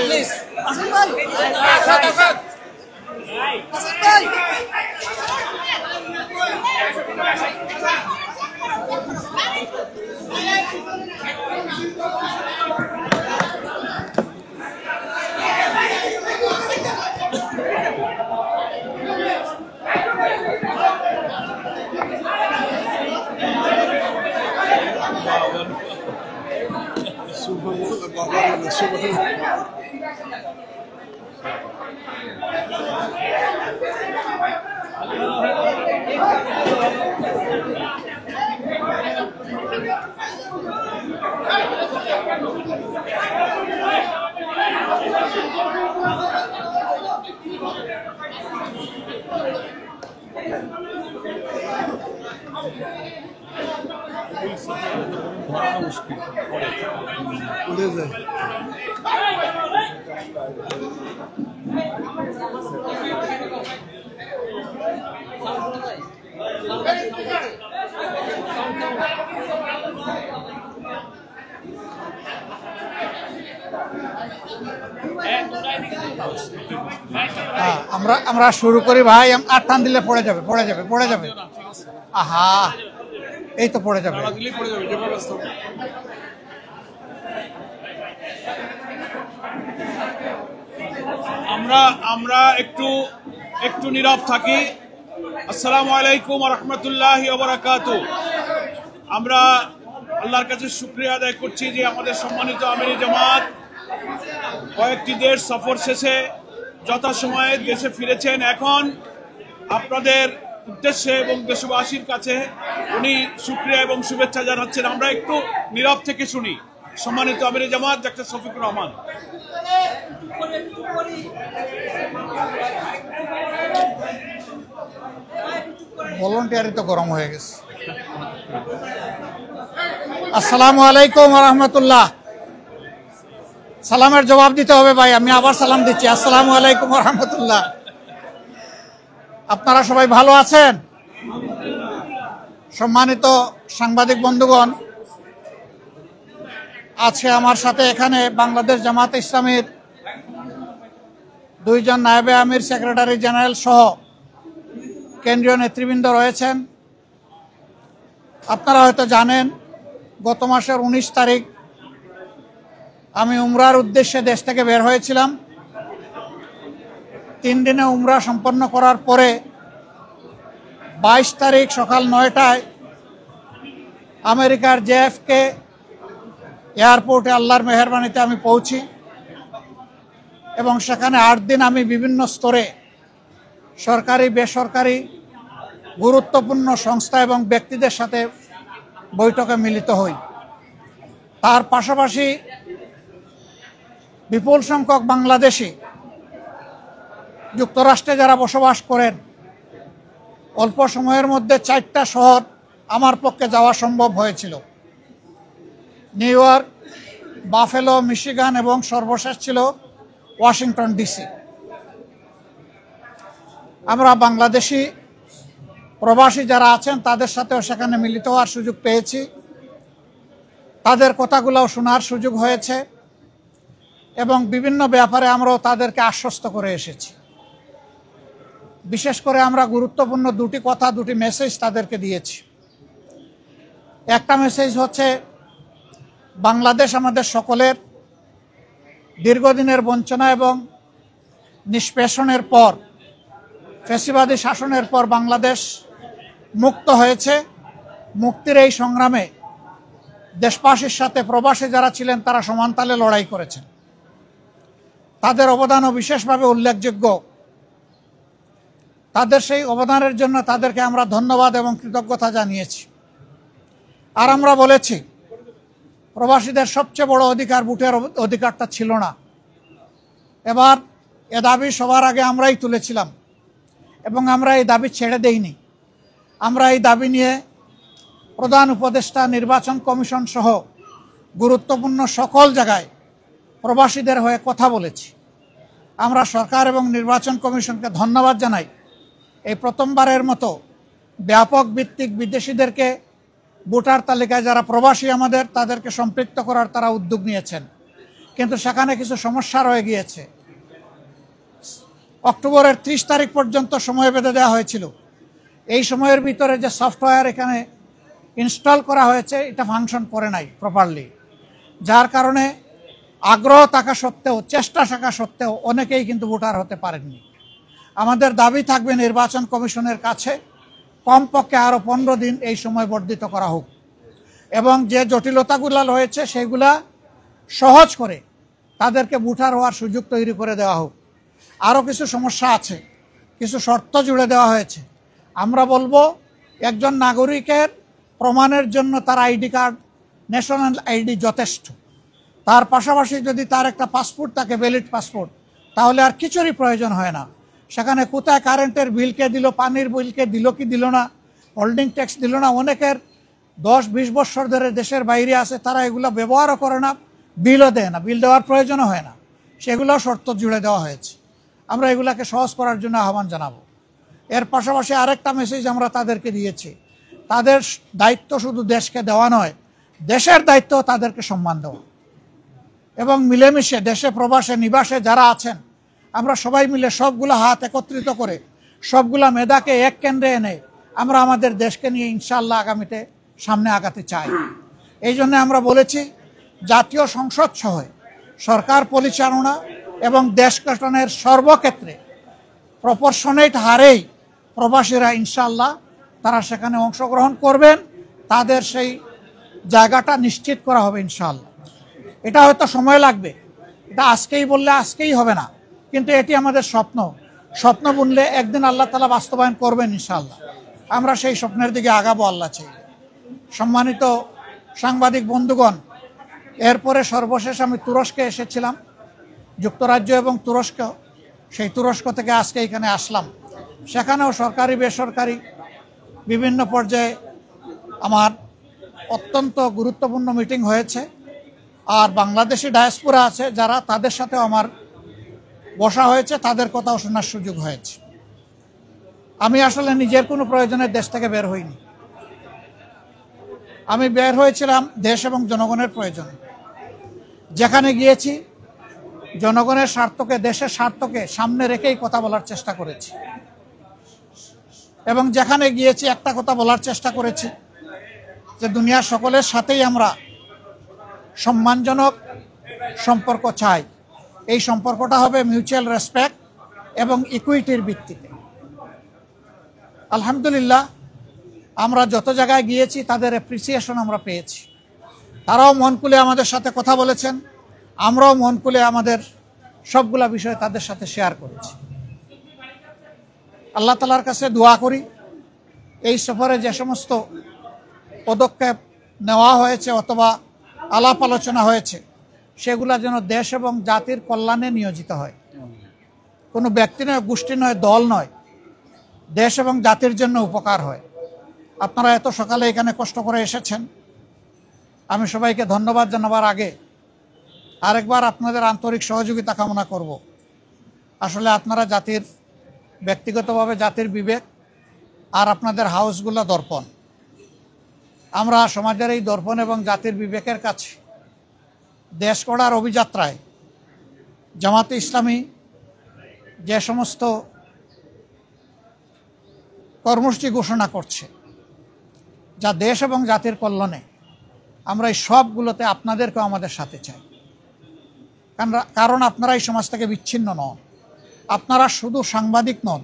Please. Hasan bhai. Hasan bhai. আমরা শুরু করি ভাই, আর টান দিলে পড়ে যাবে। আহা, এই তো পড়ে যাবে। আমরা একটু নীরব থাকি। আসসালামু আলাইকুম ওয়া রাহমাতুল্লাহি ওয়া বারাকাতুহু। আমরা আল্লাহর কাছে শুকরিয়া আদায় করছি যে আমাদের সম্মানিত আমিরি জামাত কয়েকটি দেশ সফর শেষে যথাসময়ে দেশে ফিরেছেন। এখন আপনাদের উদ্দেশ্যে এবং দেশবাসীর কাছে উনি শুকরিয়া এবং শুভেচ্ছা জানাচ্ছেন। আমরা একটু নীরব থেকে শুনি। সম্মানিত আমিরি জামাত ডাক্তার শফিকুর রহমান। ভলান্টিয়ারই তো গরম হয়ে গেছে। আসসালামু আলাইকুম ওয়া রাহমাতুল্লাহ। সালামের জবাব দিতে হবে ভাই, আমি আবার সালাম দিচ্ছি। আসসালামু আলাইকুম ওয়া রাহমাতুল্লাহ। আপনারা সবাই ভালো আছেন? সম্মানিত সাংবাদিক বন্ধুগণ, আজকে আমার সাথে এখানে বাংলাদেশ জামাতে ইসলামীর 2 জন নায়েবে আমির, সেক্রেটারি জেনারেল সহ কেন্দ্রীয় নেতৃবৃন্দ রয়েছেন। আপনারা হয়তো জানেন, গত মাসের 19 তারিখ আমি উমরার উদ্দেশ্যে দেশ থেকে বের হয়েছিলাম। 3 দিনে উমরা সম্পন্ন করার পরে 22 তারিখ সকাল 9টায় আমেরিকার JFK এয়ারপোর্টে আল্লাহর মেহেরবানিতে আমি পৌঁছি এবং সেখানে 8 দিন আমি বিভিন্ন স্তরে সরকারি, বেসরকারি, গুরুত্বপূর্ণ সংস্থা এবং ব্যক্তিদের সাথে বৈঠকে মিলিত হই। তার পাশাপাশি বিপুল সংখ্যক বাংলাদেশি যুক্তরাষ্ট্রে যারা বসবাস করেন, অল্প সময়ের মধ্যে 4টা শহর আমার পক্ষে যাওয়া সম্ভব হয়েছিল: নিউ ইয়র্ক, বাফেলো, মিশিগান এবং সর্বশেষ ছিল ওয়াশিংটন ডিসি। আমরা বাংলাদেশি প্রবাসী যারা আছেন তাদের সাথেও সেখানে মিলিত হওয়ার সুযোগ পেয়েছি। তাদের কথাগুলোও শোনার সুযোগ হয়েছে এবং বিভিন্ন ব্যাপারে আমরাও তাদেরকে আশ্বস্ত করে এসেছি। বিশেষ করে আমরা গুরুত্বপূর্ণ 2টি কথা, 2টি মেসেজ তাদেরকে দিয়েছি। একটা মেসেজ হচ্ছে, বাংলাদেশ আমাদের সকলের দীর্ঘদিনের বঞ্চনা এবং নিষ্পেষণের পর ফ্যাসিবাদী শাসনের পর বাংলাদেশ মুক্ত হয়েছে। মুক্তির এই সংগ্রামে দেশবাসীর সাথে প্রবাসী যারা ছিলেন তারা সমানতালে লড়াই করেছেন। তাদের অবদানও বিশেষভাবে উল্লেখযোগ্য। তাদের সেই অবদানের জন্য তাদেরকে আমরা ধন্যবাদ এবং কৃতজ্ঞতা জানিয়েছি। আর আমরা বলেছি, প্রবাসীদের সবচেয়ে বড় অধিকার ভোটের অধিকারটা ছিল না। এবার এ দাবি সবার আগে আমরাই তুলেছিলাম এবং আমরা এই দাবি ছেড়ে দেইনি। আমরা এই দাবি নিয়ে প্রধান উপদেষ্টা, নির্বাচন কমিশন সহ গুরুত্বপূর্ণ সকল জায়গায় প্রবাসীদের হয়ে কথা বলেছি। আমরা সরকার এবং নির্বাচন কমিশনকে ধন্যবাদ জানাই। এই প্রথমবারের মতো ব্যাপক ভিত্তিক বিদেশিদেরকে ভোটার তালিকায় যারা প্রবাসী আমাদের তাদেরকে সম্পৃক্ত করার তারা উদ্যোগ নিয়েছেন, কিন্তু সেখানে কিছু সমস্যা রয়ে গিয়েছে। অক্টোবরের 30 তারিখ পর্যন্ত সময় বেঁধে দেওয়া হয়েছিল। এই সময়ের ভিতরে যে সফটওয়্যার এখানে ইনস্টল করা হয়েছে এটা ফাংশন করে নাই প্রপারলি, যার কারণে আগ্রহ থাকা সত্ত্বেও, চেষ্টা থাকা সত্ত্বেও অনেকেই কিন্তু ভোটার হতে পারেননি। আমাদের দাবি থাকবে নির্বাচন কমিশনের কাছে কমপক্ষে আরও 15 দিন এই সময় বর্ধিত করা হোক এবং যে জটিলতাগুলো রয়েছে সেগুলা সহজ করে তাদেরকে ভোটার হওয়ার সুযোগ তৈরি করে দেওয়া হোক। আরও কিছু সমস্যা আছে, কিছু শর্ত জুড়ে দেওয়া হয়েছে। আমরা বলবো, একজন নাগরিকের প্রমাণের জন্য তার আইডি কার্ড, ন্যাশনাল আইডি যথেষ্ট। তার পাশাপাশি যদি তার একটা পাসপোর্ট থাকে, ভ্যালিড পাসপোর্ট, তাহলে আর কিছুরই প্রয়োজন হয় না। সেখানে কোথায় কারেন্টের বিলকে দিল, পানির বিলকে দিল কি দিল না, হোল্ডিং ট্যাক্স দিল না, অনেকের 10-20 বছর ধরে দেশের বাইরে আছে, তারা এগুলো ব্যবহারও করে না, বিলও দেয় না, বিল দেওয়ার প্রয়োজনও হয় না। সেগুলো শর্ত জুড়ে দেওয়া হয়েছে। আমরা এগুলাকে সহজ করার জন্য আহ্বান জানাবো। এর পাশাপাশি আরেকটা মেসেজ আমরা তাদেরকে দিয়েছি, তাদের দায়িত্ব শুধু দেশকে দেওয়া নয়, দেশের দায়িত্ব তাদেরকে সম্মান দেওয়া এবং মিলেমিশে দেশে প্রবাসে নিবাসে যারা আছেন আমরা সবাই মিলে সবগুলো হাত একত্রিত করে সবগুলা মেধাকে এক কেন্দ্রে এনে আমরা আমাদের দেশকে নিয়ে ইনশাআল্লাহ আগামীতে সামনে আগাতে চাই। এই জন্য আমরা বলেছি, জাতীয় সংসদ সহ সরকার পরিচালনা এবং দেশ গঠনের সর্বক্ষেত্রে প্রপোর্শনেট হারেই প্রবাসীরা ইনশাআল্লাহ তারা সেখানে অংশগ্রহণ করবেন, তাদের সেই জায়গাটা নিশ্চিত করা হবে ইনশাআল্লাহ। এটা হয়তো সময় লাগবে, এটা আজকেই বললে আজকেই হবে না, কিন্তু এটি আমাদের স্বপ্ন বুনলে একদিন আল্লাহ তাআলা বাস্তবায়ন করবেন ইনশাআল্লাহ। আমরা সেই স্বপ্নের দিকে আগাবো আল্লাহ চাই। সম্মানিত সাংবাদিক বন্ধুগণ, এরপরে সর্বশেষ আমি তুরস্কে এসেছিলাম, যুক্তরাজ্য এবং তুরস্ক। সেই তুরস্ক থেকে আজকে এখানে আসলাম। সেখানেও সরকারি বেসরকারি বিভিন্ন পর্যায়ে আমার অত্যন্ত গুরুত্বপূর্ণ মিটিং হয়েছে। আর বাংলাদেশি ডায়াসপোরা আছে যারা, তাদের সাথেও আমার বসা হয়েছে, তাদের কথাও শোনার সুযোগ হয়েছে। আমি আসলে নিজের কোনো প্রয়োজনে দেশ থেকে বের হইনি। আমি বের হয়েছিলাম দেশ এবং জনগণের প্রয়োজনে। যেখানে গিয়েছি জনগণের স্বার্থকে, দেশের স্বার্থকে সামনে রেখেই কথা বলার চেষ্টা করেছি এবং যেখানে গিয়েছি একটা কথা বলার চেষ্টা করেছি যে দুনিয়ার সকলের সাথেই আমরা সম্মানজনক সম্পর্ক চাই। এই সম্পর্কটা হবে মিউচুয়াল রেসপেক্ট এবং ইকুইটির ভিত্তিতে। আলহামদুলিল্লাহ, আমরা যত জায়গায় গিয়েছি তাদের অ্যাপ্রিসিয়েশন আমরা পেয়েছি। তারাও মন খুলে আমাদের সাথে কথা বলেছেন, আমরাও মন খুলে আমাদের সবগুলা বিষয় তাদের সাথে শেয়ার করেছি। আল্লাহ তাআলার কাছে দোয়া করি, এই সফরে যে সমস্ত পদক্ষেপ নেওয়া হয়েছে অথবা আলাপ আলোচনা হয়েছে সেগুলা যেন দেশ এবং জাতির কল্যাণে নিয়োজিত হয়। কোনো ব্যক্তি নয়, গোষ্ঠী নয়, দল নয়, দেশ এবং জাতির জন্য উপকার হয়। আপনারা এত সকালে এখানে কষ্ট করে এসেছেন, আমি সবাইকে ধন্যবাদ জানাবার আগে আরেকবার আপনাদের আন্তরিক সহযোগিতা কামনা করব। আসলে আপনারা জাতির, ব্যক্তিগতভাবে জাতির বিবেক, আর আপনাদের হাউসগুলো দর্পণ। আমরা সমাজের এই দর্পণ এবং জাতির বিবেকের কাছে দেশ গড়ার অভিযাত্রায় জামাতে ইসলামী যে সমস্ত কর্মসূচি ঘোষণা করছে যা দেশ এবং জাতির কল্যাণে, আমরা এই সবগুলোতে আপনাদেরকেও আমাদের সাথে চাই। কারণ আপনারা এই সমাজ থেকে বিচ্ছিন্ন নন, আপনারা শুধু সাংবাদিক নন,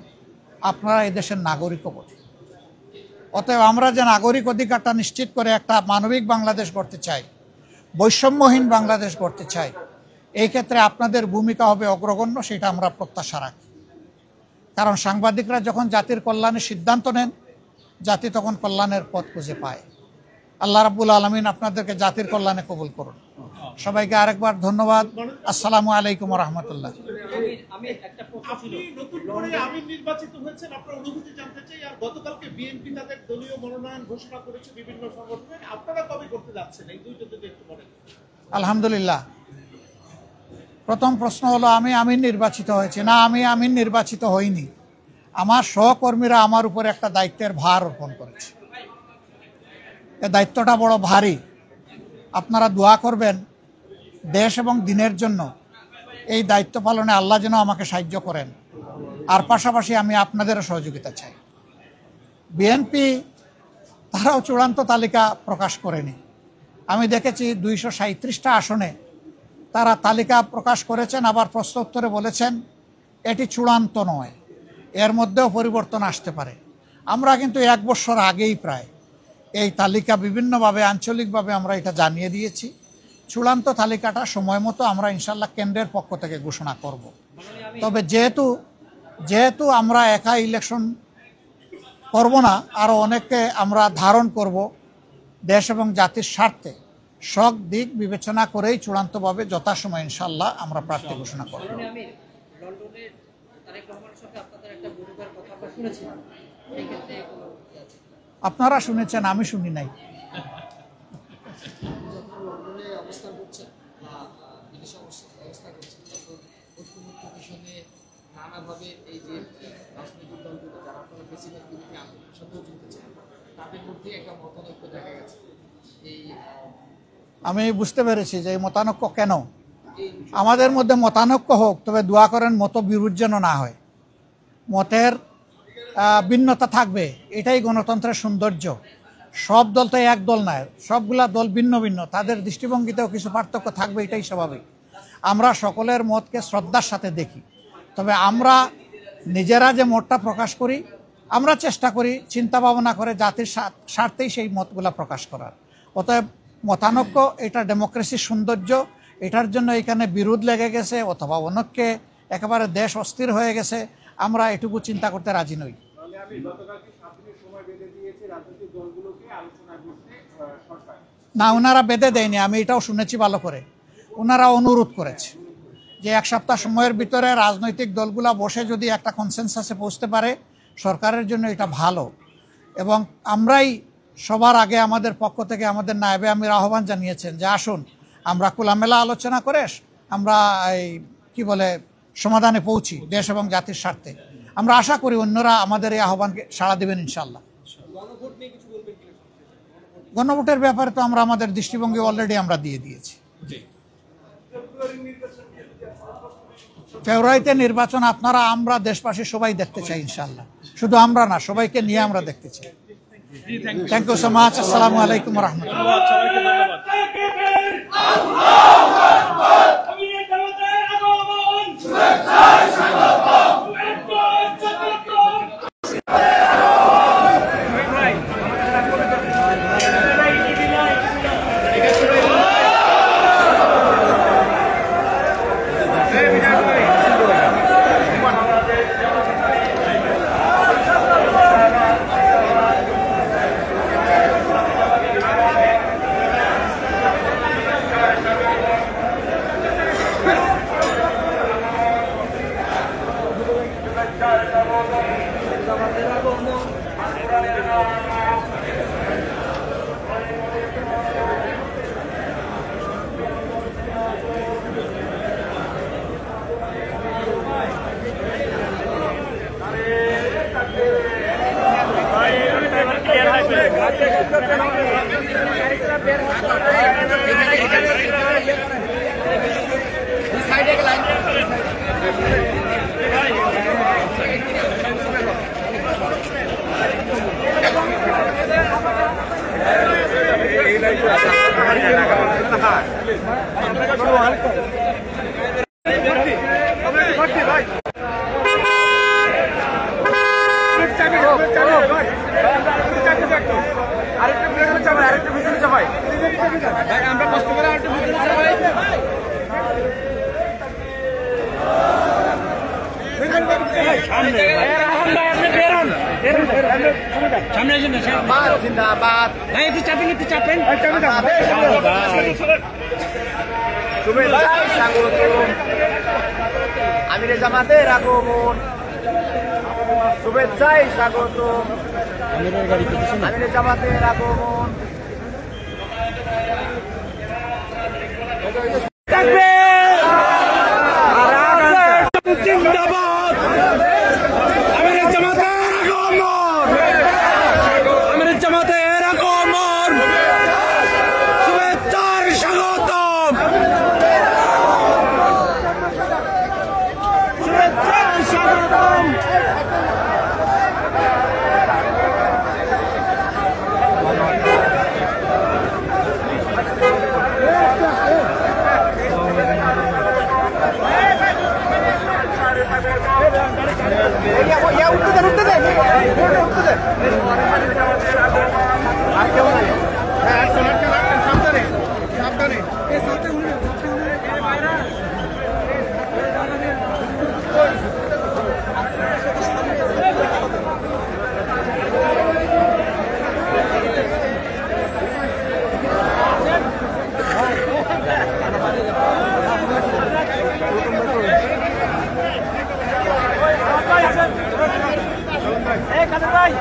আপনারা এই দেশের নাগরিকও বটে। অতএব আমরা যে নাগরিক অধিকারটা নিশ্চিত করে একটা মানবিক বাংলাদেশ গড়তে চাই, বৈষম্যহীন বাংলাদেশ গড়তে চাই, এই ক্ষেত্রে আপনাদের ভূমিকা হবে অগ্রগণ্য, সেটা আমরা প্রত্যাশা রাখি। কারণ সাংবাদিকরা যখন জাতির কল্যাণের সিদ্ধান্ত নেন, জাতি তখন কল্যাণের পথ খুঁজে পায়। আল্লাহ রাব্বুল আলামিন আপনাদেরকে জাতির কল্যাণে কবুল করুন। সবাইকে আরেকবার ধন্যবাদ। আসসালামু আলাইকুম ওয়া রাহমাতুল্লাহ। আপনি নতুন করে আমির নির্বাচিত হয়েছেন, আপনার অনুভূতি জানতে চাই। আর গতকালকে বিএনপি তাদের দলীয় মনোনয়ন ঘোষণা করেছে বিভিন্ন সংগঠনে, আপনারা কবে করতে যাচ্ছেন এই দুইটা যদি একটু বলেন। আলহামদুলিল্লাহ। প্রথম প্রশ্ন হলো আমি আমির নির্বাচিত হয়েছি না, আমি আমির নির্বাচিত হইনি। আমার সহকর্মীরা আমার উপর একটা দায়িত্বের ভার অর্পণ করেছে। এই দায়িত্বটা বড় ভারী। আপনারা দোয়া করবেন দেশ এবং দিনের জন্য এই দায়িত্ব পালনে আল্লাহ যেন আমাকে সাহায্য করেন। আর পাশাপাশি আমি আপনাদেরও সহযোগিতা চাই। বিএনপি তারাও চূড়ান্ত তালিকা প্রকাশ করেনি। আমি দেখেছি 237টা আসনে তারা তালিকা প্রকাশ করেছেন, আবার প্রশ্নোত্তরে বলেছেন এটি চূড়ান্ত নয়, এর মধ্যেও পরিবর্তন আসতে পারে। আমরা কিন্তু 1 বছর আগেই প্রায় এই তালিকা বিভিন্নভাবে আঞ্চলিকভাবে আমরা এটা জানিয়ে দিয়েছি। চূড়ান্ত তালিকাটা সময় মতো আমরা ইনশাল্লাহ কেন্দ্রের পক্ষ থেকে ঘোষণা করব। তবে যেহেতু আমরা একা ইলেকশন করব না, আরও অনেককে আমরা ধারণ করব, দেশ এবং জাতির স্বার্থে সব দিক বিবেচনা করেই চূড়ান্তভাবে যথাসময় ইনশাল্লাহ আমরা প্রার্থী ঘোষণা করব। আপনারা শুনেছেন, আমি শুনি নাই। আমি বুঝতে পেরেছি যে এই মতানৈক্য কেন। আমাদের মধ্যে মতানৈক্য হোক, তবে দোয়া করেন মত বিরোধ যেন না হয়। মতের ভিন্নতা থাকবে, এটাই গণতন্ত্রের সৌন্দর্য। সব দল তো এক দল নয়, সবগুলা দল ভিন্ন ভিন্ন, তাদের দৃষ্টিভঙ্গিতেও কিছু পার্থক্য থাকবে, এটাই স্বাভাবিক। আমরা সকলের মতকে শ্রদ্ধার সাথে দেখি। তবে আমরা নিজেরা যে মতটা প্রকাশ করি, আমরা চেষ্টা করি চিন্তা ভাবনা করে জাতির স্বার্থেই সেই মতগুলা প্রকাশ করার। অতএব মতানৈক্য এটা ডেমোক্রেসির সৌন্দর্য। এটার জন্য এখানে বিরোধ লেগে গেছে অথবা অনেককে একেবারে দেশ অস্থির হয়ে গেছে, আমরা এটুকু চিন্তা করতে রাজি নই। না, ওনারা বেঁধে দেয়নি, আমি এটাও শুনেছি ভালো করে। ওনারা অনুরোধ করেছে যে 1 সপ্তাহ সময়ের ভিতরে রাজনৈতিক দলগুলা বসে যদি একটা কনসেনসাসে পৌঁছতে পারে, সরকারের জন্য এটা ভালো। এবং আমরাই সবার আগে আমাদের পক্ষ থেকে আমাদের নায়েবে আমির আহ্বান জানিয়েছেন যে আসুন আমরা খোলামেলা আলোচনা করে আমরা সমাধানে পৌঁছি দেশ এবং জাতির স্বার্থে। আমরা আশা করি অন্যরা আমাদের এই আহ্বানকে সাড়া দেবেন ইনশাল্লাহ। গণভোটের ব্যাপারে তো আমরা আমাদের দৃষ্টিভঙ্গি অলরেডি আমরা দিয়ে দিয়েছি। ফেব্রুয়ারিতে নির্বাচন আমরা দেশবাসী সবাই দেখতে চাই ইনশাল্লাহ। শুধু আমরা না, সবাইকে নিয়ে আমরা দেখতে চাই। Thank you so much. আসসালামু আলাইকুম ওয়া রাহমাতুল্লাহ। আমিরে জামাতের আগমন, শুভেচ্ছায় স্বাগত। আমিরে জামাতের আগমন। জিন্দাবাদ। আমিরে জামাতের আগমন, আমিরে জামাতের আগমন, শুভেচ্ছার স্বাগতম, শুভেচ্ছার স্বাগতম। ভাই